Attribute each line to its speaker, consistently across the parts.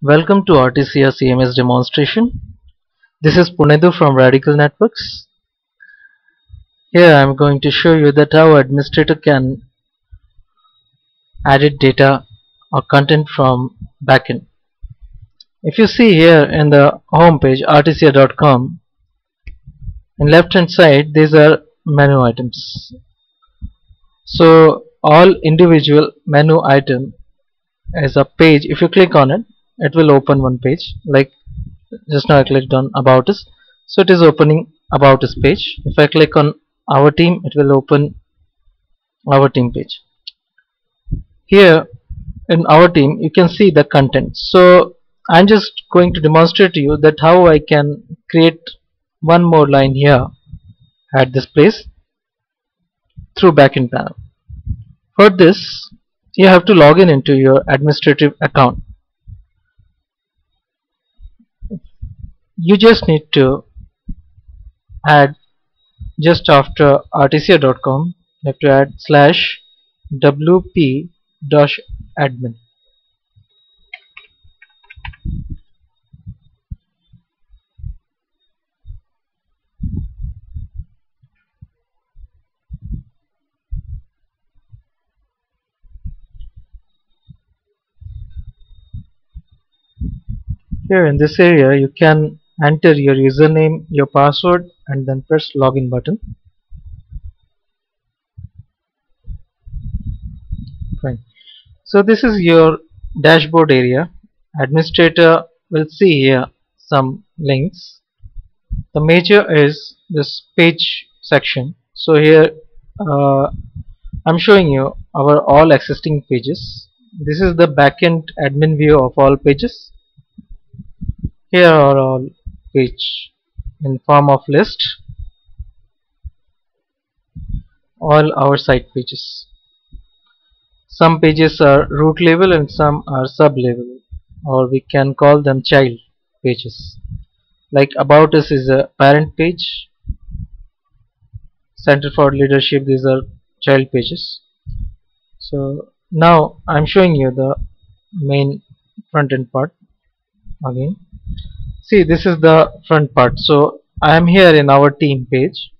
Speaker 1: Welcome to RTCR CMS demonstration. This is Punedu from Radical Networks. Here I am going to show you that how administrator can edit data or content from backend. If you see here in the home page rtcr.com, in left hand side these are menu items. So all individual menu item is a page. If you click on it, it will open one page. Like just now I clicked on About Us, so it is opening About Us page. If I click on Our Team, it will open Our Team page. Here in Our Team you can see the content. So I'm just going to demonstrate to you that how I can create one more line here at this place through backend panel. For this you have to log in into your administrative account. You just need to add, just after rtcr.com, you have to add /wp-admin. Here in this area you can enter your username, your password, and then press login button. Fine. So this is your dashboard area. Administrator will see here some links. The major is this page section. So here I'm showing you our all existing pages. This is the backend admin view of all pages. Here are all page in form of list, all our site pages. Some pages are root level and some are sub level, or we can call them child pages. Like About Us is a parent page, Center for Leadership, these are child pages. So now I'm showing you the main front end part again. See, this is the front part. So I am here in Our Team page.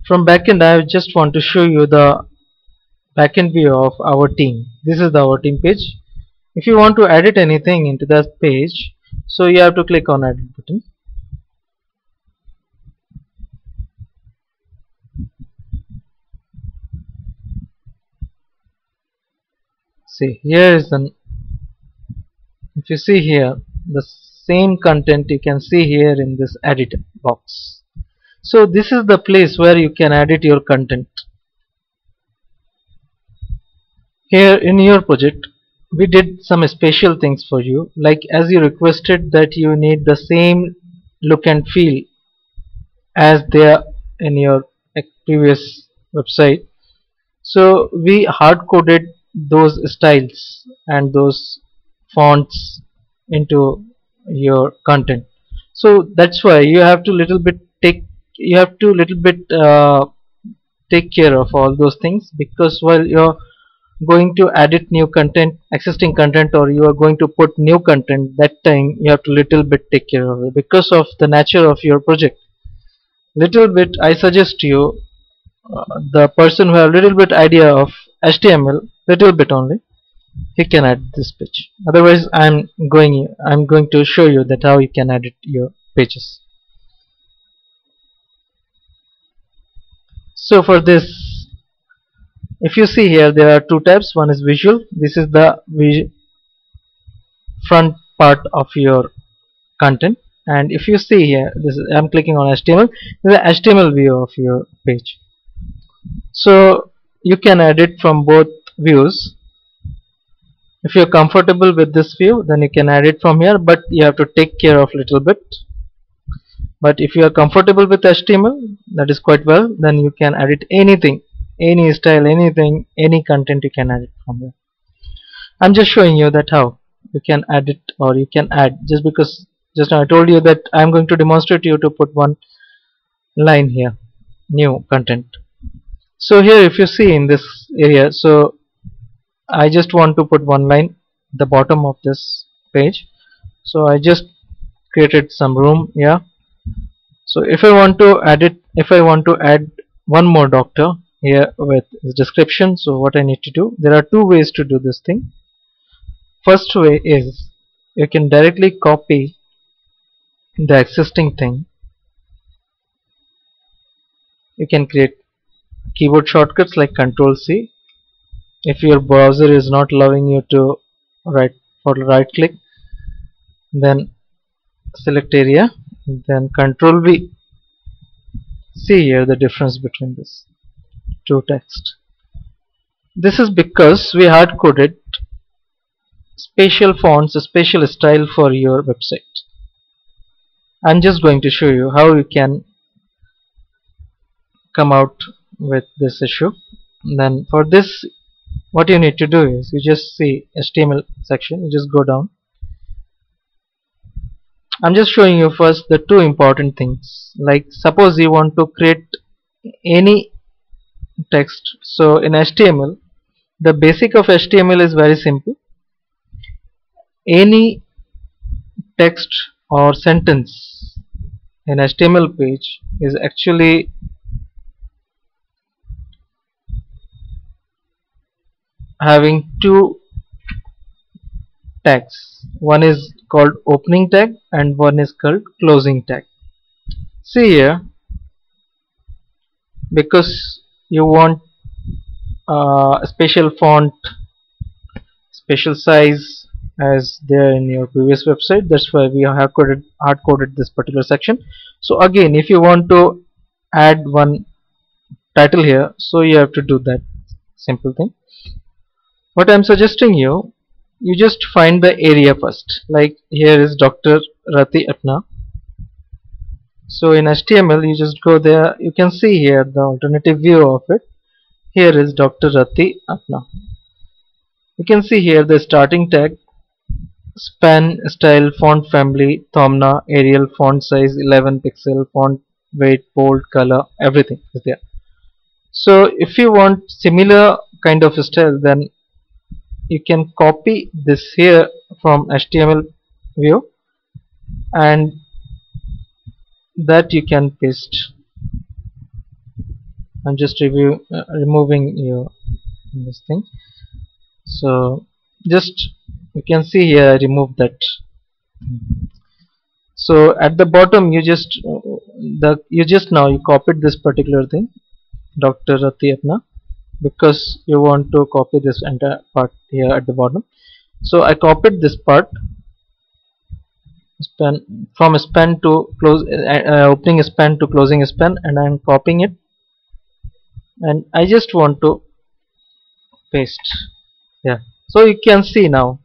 Speaker 1: From backend I just want to show you the backend view of Our Team. This is the Our Team page. If you want to edit anything into that page, so you have to click on Edit button. See, here is the, if you see here, the same content you can see here in this edit box. So this is the place where you can edit your content. Here in your project we did some special things for you, like as you requested that you need the same look and feel as there in your previous website. So we hard coded those styles and those fonts into your content. So that's why you have to take care of all those things, because while you're going to edit new content, existing content, or you are going to put new content, that time you have to take care of it because of the nature of your project. I suggest you, the person who have little bit idea of HTML, little bit only, he can add this page. Otherwise I'm going to show you that how you can edit your pages. So for this, if you see here, there are two tabs. One is visual. This is the front part of your content, and if you see here, I'm clicking on HTML. This is the HTML view of your page. So you can edit from both views. If you're comfortable with this view, then you can add it from here, but you have to take care of little bit. But if you are comfortable with HTML, that is quite well, then you can edit anything, any style, anything, any content, you can add it from here. I'm just showing you that how you can edit or you can add, just because just now I told you that I'm going to demonstrate to you to put one line here, new content. So here if you see in this area, so I just want to put one line the bottom of this page. So I just created some room here. So if I want to add one more doctor here with the description, so what I need to do, there are two ways to do this thing. First way is you can directly copy the existing thing. You can create keyboard shortcuts like Ctrl C. If your browser is not allowing you to right click, then select area, then Ctrl V. See here the difference between this two text. This is because we hard coded special fonts, a special style for your website. I'm just going to show you how you can come out with this issue. And then for this, what you need to do is you just see HTML section, you just go down. I'm just showing you first the two important things. Like suppose you want to create any text. So in HTML, the basic of HTML is very simple. Any text or sentence in HTML page is actually having two tags. One is called opening tag and one is called closing tag. See here, because you want a special font, special size as there in your previous website, that's why we have hard coded this particular section. So again, if you want to add one title here, so you have to do that simple thing. What I'm suggesting you just find the area first. Like here is Dr. Rati Apna. So in HTML you just go there, you can see here the alternative view of it. Here is Dr. Rati Apna. You can see here the starting tag, span, style, font family, Thomna, Arial, font size 11 pixel, font weight, bold, color, everything is there. So if you want similar kind of style, then you can copy this here from HTML view and that you can paste. I'm just removing this thing. So just you can see here I removed that. So at the bottom you just copied this particular thing, Dr. Rati Apna, because you want to copy this entire part here at the bottom. So I copied this part, from span to close, opening span to closing span, and I'm copying it, and I just want to paste. Yeah, so you can see now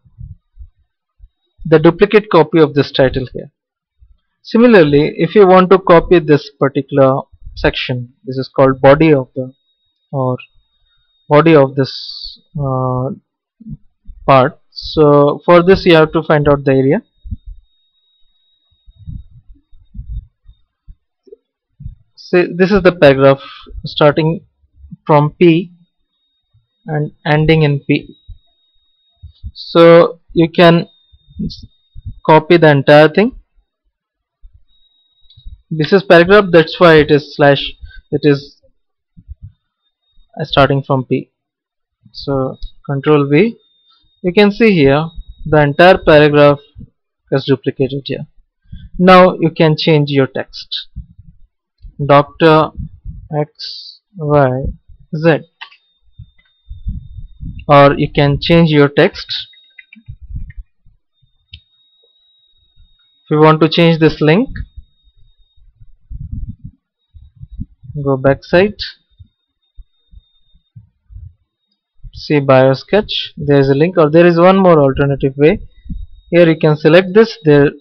Speaker 1: the duplicate copy of this title here. Similarly, if you want to copy this particular section, this is called body of this part. So for this you have to find out the area. See, this is the paragraph starting from P and ending in P. So you can copy the entire thing. This is paragraph, that's why it is slash, it is starting from P. So Ctrl V, you can see here the entire paragraph is duplicated here. Now you can change your text. Dr. X Y Z, or you can change your text. If you want to change this link, go backside, see bio sketch, there is a link, or there is one more alternative way. Here you can select this, there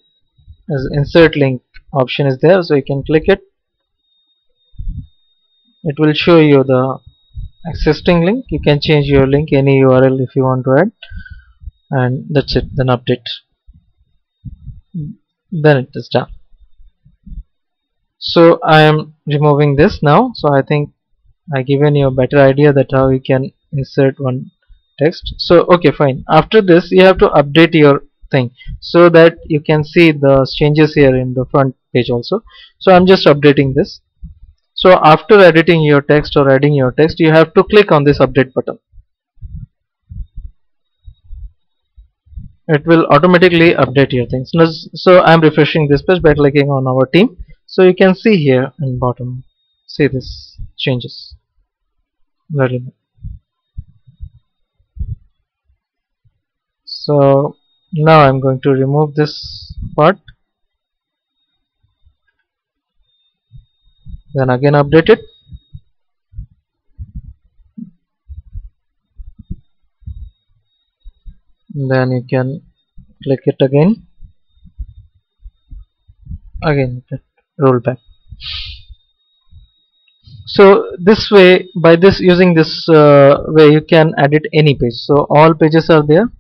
Speaker 1: is insert link option is there, so you can click it. It will show you the existing link. You can change your link, any URL if you want to add, and that's it. Then update, then it is done. So I am removing this now. So I think I given you a better idea that how you can insert one text. So okay, fine. After this you have to update your thing so that you can see the changes here in the front page also. So I'm just updating this. So after editing your text or adding your text, you have to click on this update button. It will automatically update your things. So I'm refreshing this page by clicking on our team. So you can see here in bottom, see this changes very well. So now I'm going to remove this part, then again update it. Then you can click it again roll back. So this way, by this using this way, you can edit any page. So all pages are there.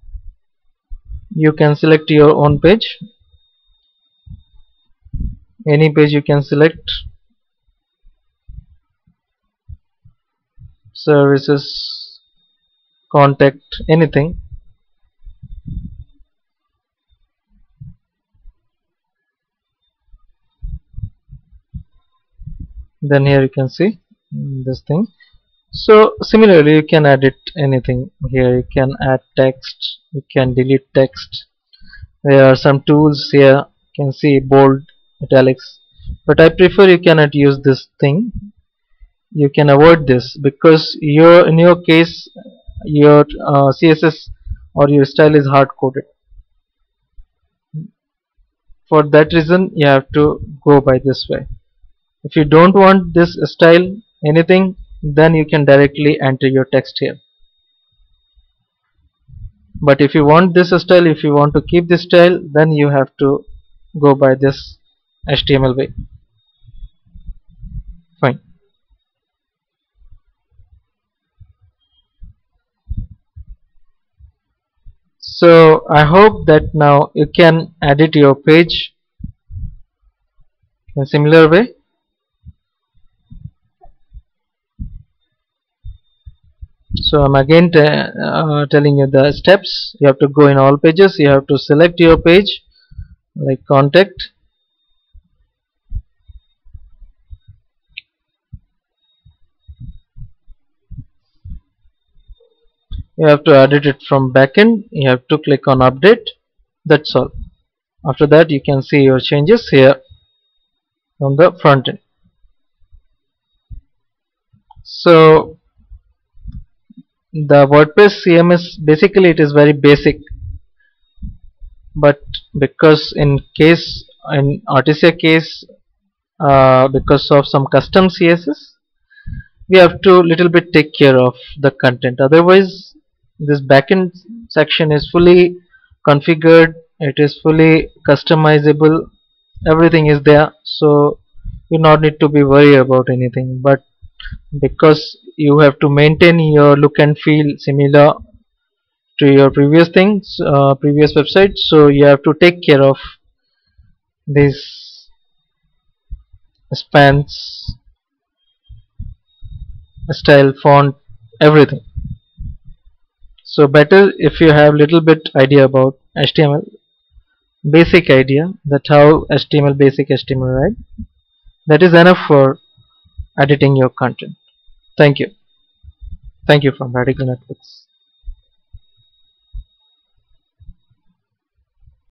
Speaker 1: You can select your own page, any page you can select, services, contact, anything. Then here you can see this thing. So similarly you can edit anything here. You can add text, you can delete text. There are some tools here, you can see bold, italics, but I prefer you cannot use this thing. You can avoid this because in your case your CSS or your style is hard coded. For that reason you have to go by this way. If you don't want this style anything, then you can directly enter your text here. But if you want this style, if you want to keep this style, then you have to go by this HTML way. Fine. So I hope that now you can edit your page in a similar way. So I'm again telling you the steps. You have to go in all pages. You have to select your page like contact. You have to edit it from backend. You have to click on update. That's all. After that you can see your changes here on the front end. So the WordPress CMS, basically it is very basic, but because in Artesia case, because of some custom CSS, we have to little bit take care of the content. Otherwise this backend section is fully configured, it is fully customizable, everything is there, so you not need to be worried about anything. But because you have to maintain your look and feel similar to your previous things, previous website, so you have to take care of these spans, style, font, everything. So better if you have little bit idea about HTML, basic idea that how HTML, basic HTML, right? That is enough for editing your content. Thank you. Thank you from Radical Networks.